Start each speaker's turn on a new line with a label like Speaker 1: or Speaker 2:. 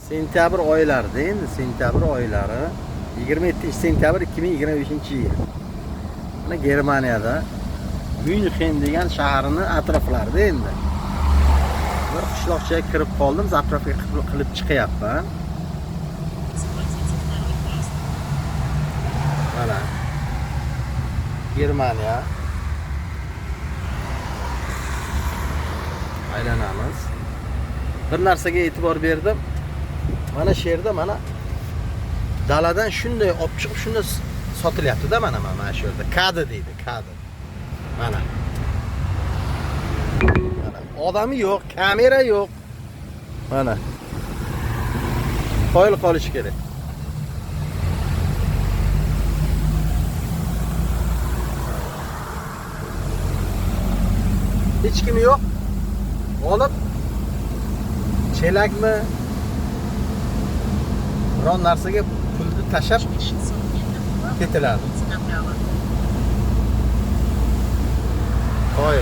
Speaker 1: Sentyabr oylarida, endi sentyabr oylari 27 sentyabr 2025-yil. Mana Germaniyada Münxen degan shaharning atroflarida endi bir qishloqchaga kirib qoldim, zapravka qilib chiqyapman. Mana Germaniya. Aylanamiz. Bir narsaga e'tibor berdim. Mana shu yerda mana daladan shunday olib chiqib shunda sotilyapti-da, mana shu yerda. Kadi deydi, kadi. Mana. Mana odami yo'q, kamera yo'q. Mana. Qoyil qolish kerak. Hech kim yo'q. Olib chelakmi biron narsaga pulni tashab ketiladi. Qo'y